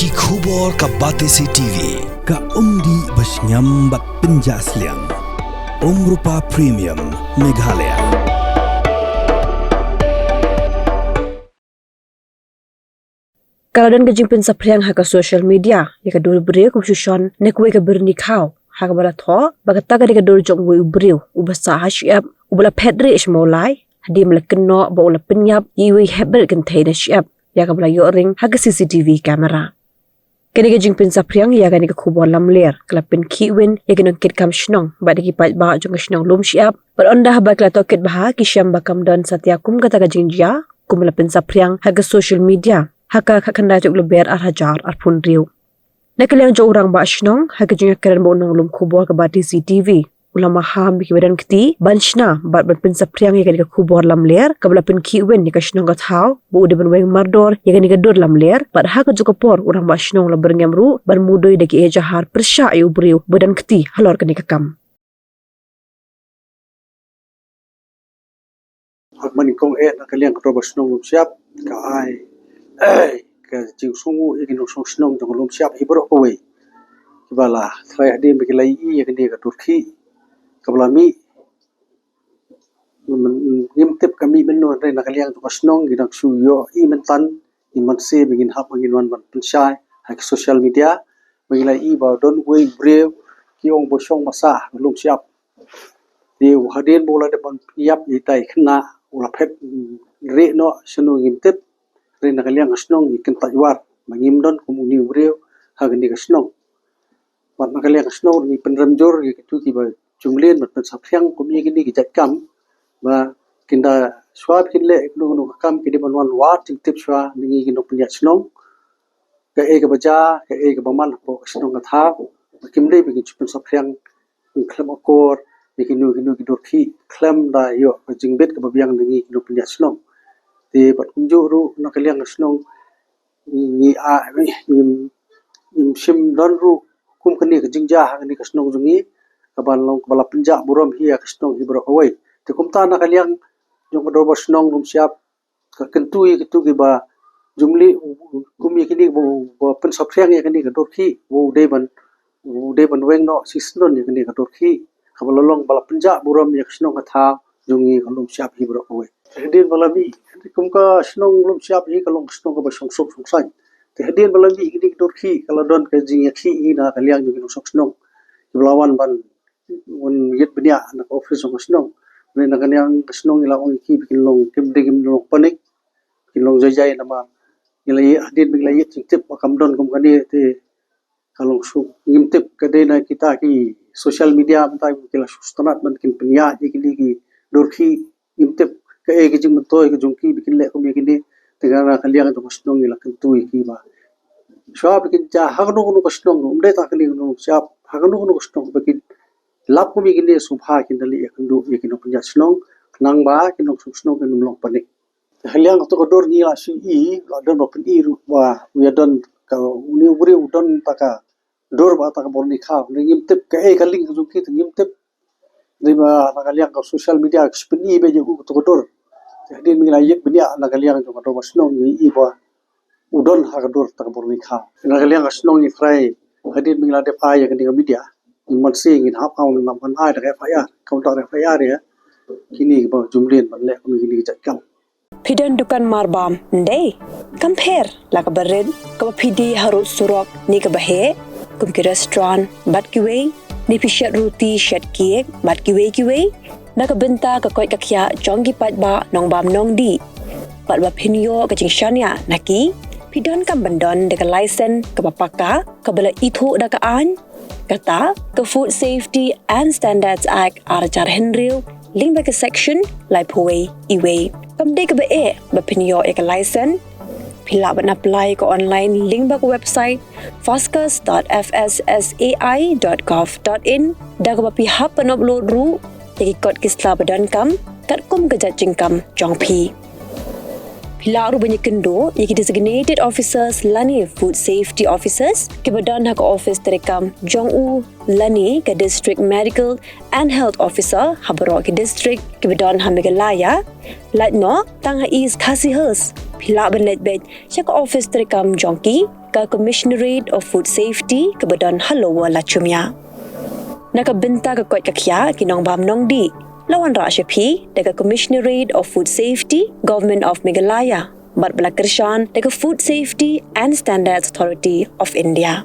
Ki khubor ka Batesi TV ka umdi basnyam bat penjaslian Rupa Premium Meghalaya. Kalau dan kejimpin sapriang haka social media, ya kadul beriu kumsushon nekwe ka berni kau, haka bala tho, bagata ka kadul jong we beriu, ubasa hasyiap, ubala pedri ismolai, hadi melekeno ba ula penyap, yiwi hebel kentai na syiap, ya ka bala yoring haka CCTV kamera. Kini kejimpin sapriang ya kani ka kubor lamler, kelapin kiwin, ya kini kit kam shnong, ba diki pat ba jong shnong lum syiap, berondah ba kala tokit baha kisyam bakam dan satyakum kata ka jingjia, kumalapin sapriang haka social media. Haka kakanda juk leber arhajar arpun riu. Nakaliang jo orang ba ashnong haka junya keren ba unong lum kubor ka Batesi TV. Ulama ham biki badan keti banshna bat ban pensapriang ya ka kubor lamler ka balapin kiwen ya ka shnong ka thau bu ude ban weng mardor ya ka dor lamler bat haka juk por orang ba ashnong la berngamru ban mudoi daki ejahar persya yu briu badan keti halor ka kam. Hakman kong nakaliang ka ba shnong lum siap ka ai ke jiu sungu ikin usung snong jong lum siap ibro ko we kibala trai hadi bikilai I yakin dia ka Turki kablami ngimtip kami benno re nakaliang to snong gidang suyo I mentan imanse bigin hap ngin wan ban pensai hak social media bikilai I ba don we brave ki ong bo song masa lum siap di hadin bola de ban yap itai khna ula phet re no sunu ngimtip rin nakaliang asnong ikan tajwar mangimdon kumuni ureo hagan di asnong wat nakaliang asnong ni penramjor gitu tiba jumlin mat pensapriang kumi gini gijat kam ba kinda swab kinle nu kam kidi banwan wat tip swa ningi gino punya asnong ka ke baja ka ke baman po asnong ka tha kimle bigi pensapriang klam akor ginu gidur ki klam da yo jingbet ka babiang ningi gino punya asnong di bat kunjuru nakaliang asnong ni a ni sim don ru kum kani ka jingja kani kasnong jungi kabalong kabala penja buram hi kasnong hibro awai te kumta nakaliang jong do basnong lum siap ka kentui kitu ki ba jumli kumi kini bo pen sapriang ya kani ka dorki wo deban weng no sisnon ya kani ka dorki kabalong bala penja buram ya kasnong ka tha jungi lum siap hibro awai hedin balami kumka snong lum siap hi kalong snong ka basong sok sang te hedin balami gidi dorki kala don ka jing yakhi ina kaliang jing sok snong iblawan ban un yet benya na office sok snong ne na kaliang snong ila ong ki bikin long kim de kim long panik kilong jai nama ilai hedin bilai yet tip makam don kum kani te kalong su ngimtip kade na kita ki social media mentai kila sustanat man kin penya ki dorki ngimtip ke jing mentoy ke jungki bikin le ko mikini tegara kaliang to kasnong ila kentui ki ba swa bikin ja hagno no kasnong umde ta kali no siap hagno no kasnong bikin lap ko mikini subha kin dali yakundu yakino punya snong nang ba kinong snong kin long panik kaliang to dor ni la si I la don ba pen I ru wa we don ka uni uri udon taka dor ba taka borni kha ngimtip ke kaling jungki ngimtip riba nakaliang ka social media speni be ju to dor jadi mingla yek benya nakaliang to basnong ni iba udon hagador tak borni kha nakaliang asnong ni frai hadin mingla de pa ya kini media man sing in hap haun nam kan ai da fa ya counter fa ya re kini ba jumlin ban le kami kini jakam Pidan dukan marbam ndai compare la ka bered ka pidi harut surok ni ka bahe kum ki restaurant bat ki way ni pishat roti shat cake bat ki way nakabenta ka koy kakya jonggi pat ba nong bam nong di pat ba pinyo ka jingshania naki pidon kam bandon de ka license ka papaka ka bala ithu da ka an kata ka Food Safety and Standards Act arjar henril link ba ka section lai poi iwe kam de ka ba ba pinyo ka license pila ban apply ko online link ba ko website foscas.fssai.gov.in da ka pihap pan upload ru ikot kisla badan kam kat kum gejat jingkam jong pi Pilar banyak kendo, yaitu designated officers lani food safety officers, kebadan hak office terekam Jong-u lani ke district medical and health officer habarok ke district kebadan ha Meghalaya, latno tang ha is Khasi-hers. Pilar benet bet cek office terekam Jongki ke Commissionerate of Food Safety kebadan Halowa Lachumya. Nakabenta ke kot kakya kinong bam nong di. Lawan Rashapi dekat Commissionerate of Food Safety, Government of Meghalaya, Bat Balakershan dekat Food Safety and Standards Authority of India.